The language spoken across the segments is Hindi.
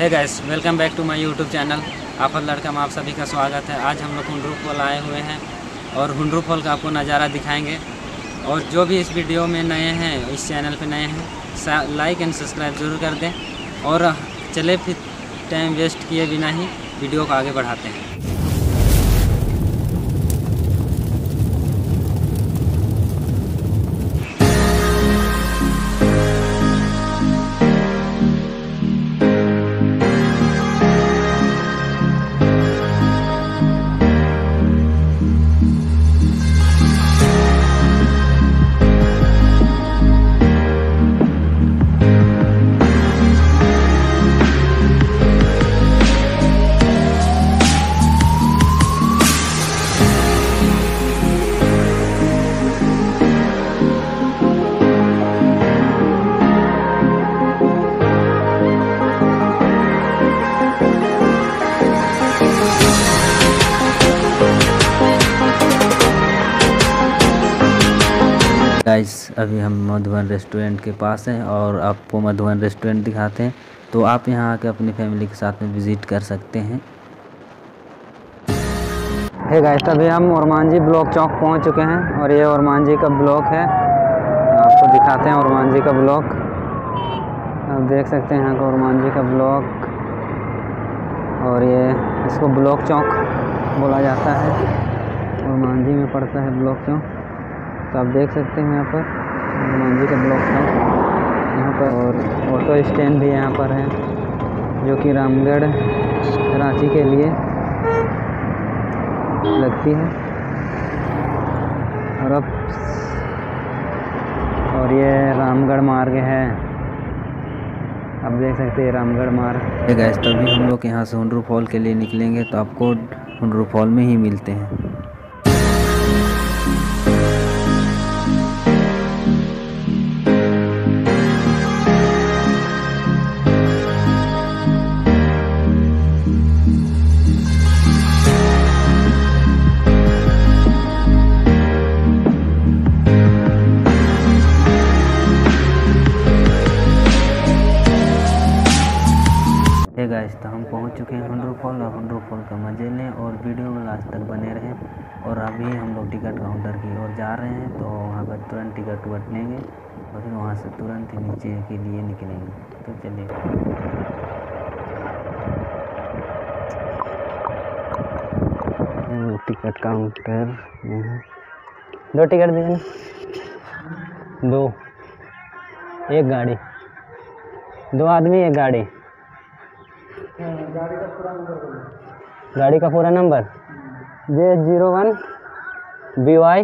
Hey guys, welcome back to my YouTube channel aaafft लड़का में आप सभी का स्वागत है। आज हम लोग hundru फॉल आए हुए हैं और hundru फॉल का आपको नज़ारा दिखाएंगे। और जो भी इस वीडियो में नए हैं, इस चैनल पे नए हैं, लाइक एंड सब्सक्राइब ज़रूर कर दें। और चले फिर टाइम वेस्ट किए बिना ही वीडियो को आगे बढ़ाते हैं। गाइस, अभी हम मधुबन रेस्टोरेंट के पास हैं और आपको मधुबन रेस्टोरेंट दिखाते हैं। तो आप यहां आके अपनी फैमिली के साथ में विज़िट कर सकते हैं। हे गाइस, अभी हम ओरमांझी ब्लॉक चौक पहुंच चुके हैं और ये ओरमांझी का ब्लॉक है। आपको दिखाते हैं ओरमांझी का ब्लॉक। आप देख सकते हैं यहाँ का ओरमांझी का ब्लॉक, और ये इसको ब्लॉक चौक बोला जाता है। ओरमांझी में पड़ता है ब्लॉक चौक। तो आप देख सकते हैं यहाँ पर ओरमांझी का ब्लॉक है यहाँ पर। और ऑटो स्टैंड भी यहाँ पर है, जो कि रामगढ़ रांची के लिए लगती है। और ये रामगढ़ मार्ग है, आप देख सकते हैं रामगढ़ मार्ग। गाइस, तभी हम लोग यहाँ से hundru फॉल के लिए निकलेंगे, तो आपको hundru फॉल में ही मिलते हैं। गाइस, तो हम पहुंच चुके हैं hundru फॉल और hundru फॉल का मजे लें और वीडियो में लास्ट तक बने रहें। और अभी हम लोग टिकट काउंटर की ओर जा रहे हैं, तो वहां पर तुरंत टिकट वट लेंगे और फिर वहां से तुरंत ही नीचे के लिए निकलेंगे। तो चलिए, टिकट काउंटर। 2 टिकट दिए ना, 2, 1 गाड़ी, 2 आदमी 1 गाड़ी। गाड़ी का पूरा नंबर J01 BY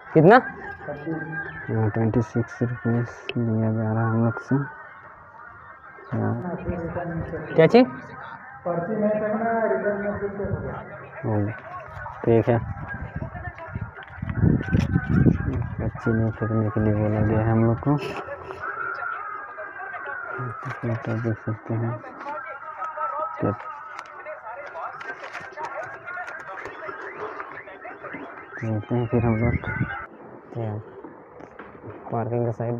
कितना 26 रुपीज़ लिया जा रहा है हम लोग से। क्या चीज ठीक है, पर्ची नहीं फेंकने के लिए बोला गया है हम लोग को। तो देख सकते हैं चलते हैं फिर हम लोग पार्किंग का साइड।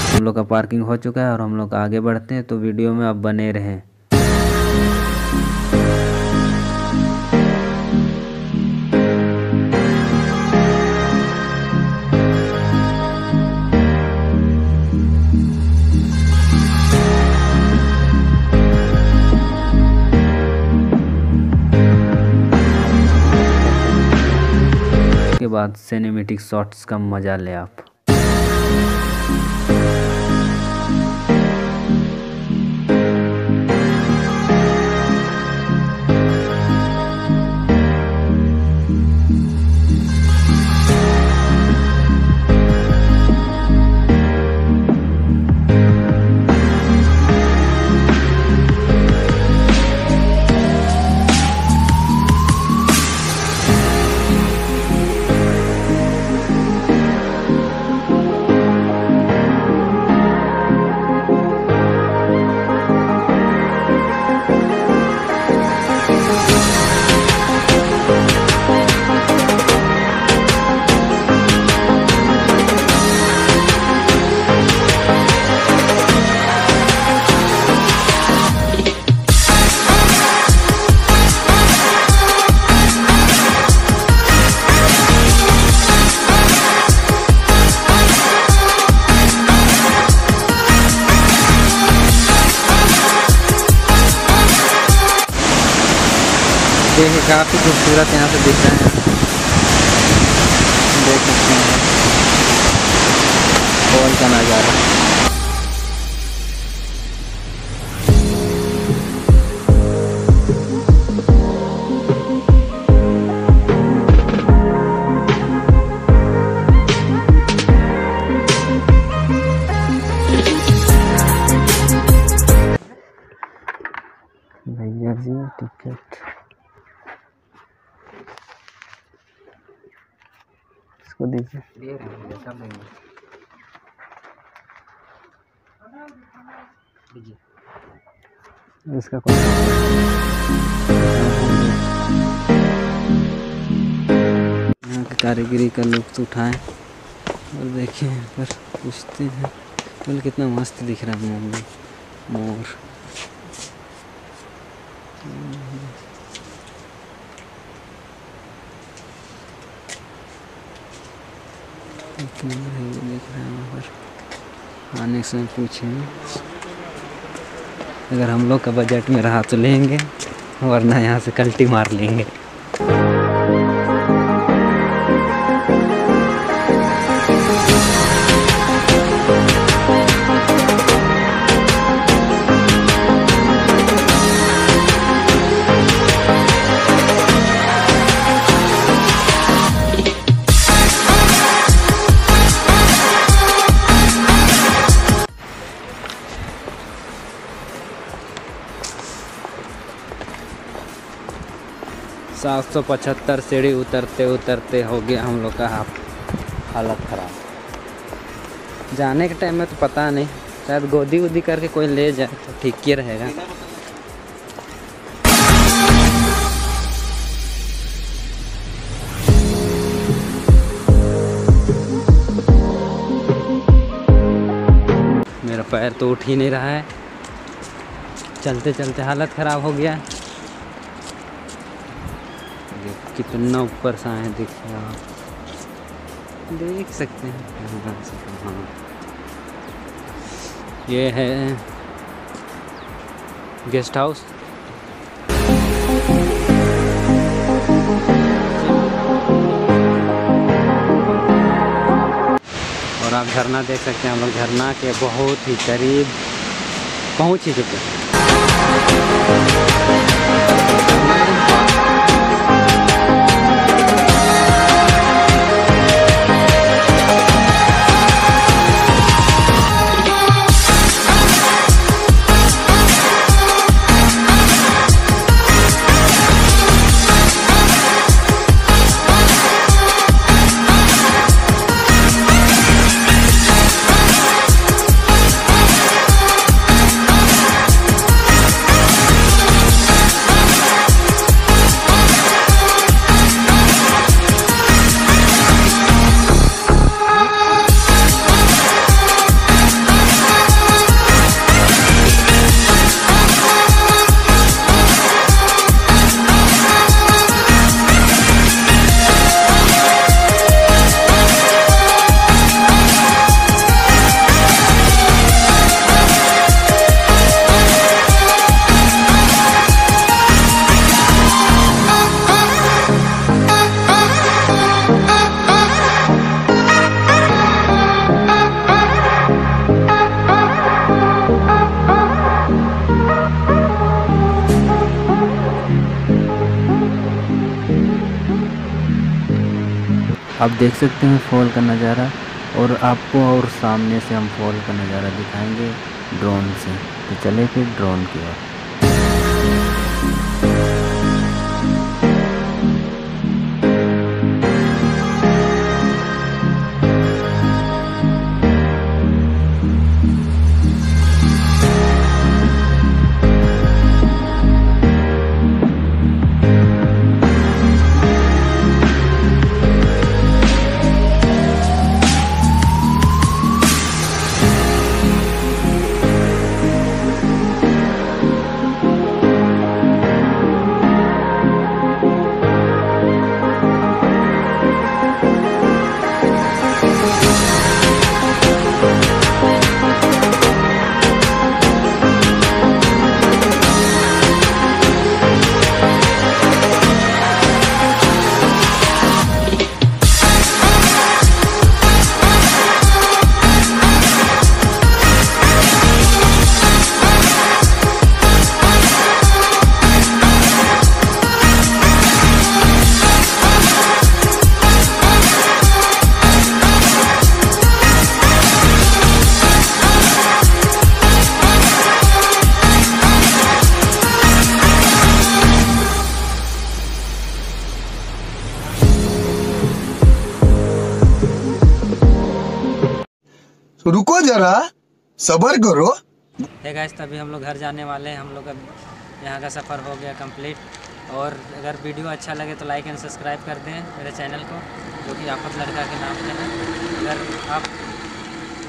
हम लोग का पार्किंग हो चुका है और हम लोग आगे बढ़ते हैं, तो वीडियो में अब बने रहें। उसके बाद सिनेमैटिक शॉट्स का मजा ले आप। देखिए काफ़ी खूबसूरत यहाँ से दिख रहे हैं, देख सकते हैं फॉल का नज़ारा। भैया जी टिकट इसको दीजिए। इसका कोई यहाँ की कारीगरी का लुत्फ उठाएं और देखें यहाँ पर पूछते हैं फूल कितना मस्त दिख रहा है। मोर देख रहे हैं वहाँ पर। आने से पूछें, अगर हम लोग का बजट में रहा तो लेंगे, वरना यहाँ से कल्टी मार लेंगे। सात 775 सीढ़ी उतरते उतरते हो गया हम लोग का हालत ख़राब। जाने के टाइम में तो पता नहीं, शायद गोदी वोदी करके कोई ले जाए तो ठीक ही रहेगा। मेरा पैर तो उठ ही नहीं रहा है, चलते चलते हालत ख़राब हो गया। कितना ऊपर सा है देख सकते हैं। हाँ ये है गेस्ट हाउस। और आप झरना देख सकते हैं, हम लोग झरना के बहुत ही करीब पहुंच ही चुके हैं। आप देख सकते हैं फॉल का नज़ारा, और आपको और सामने से हम फॉल का नज़ारा दिखाएंगे ड्रोन से। तो चले फिर ड्रोन की ओर। जरा सब्र करो। है गाइस, तभी हम लोग घर जाने वाले हैं। हम लोग अब यहाँ का सफ़र हो गया कंप्लीट। और अगर वीडियो अच्छा लगे तो लाइक एंड सब्सक्राइब कर दें मेरे चैनल को, जो कि आफ़त लड़का के नाम पे है। अगर आप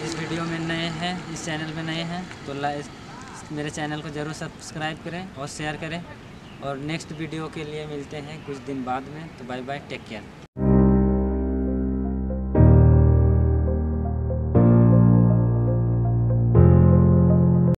इस वीडियो में नए हैं, इस चैनल में नए हैं, तो मेरे चैनल को ज़रूर सब्सक्राइब करें और शेयर करें। और नेक्स्ट वीडियो के लिए मिलते हैं कुछ दिन बाद में। तो बाय बाय, टेक केयर।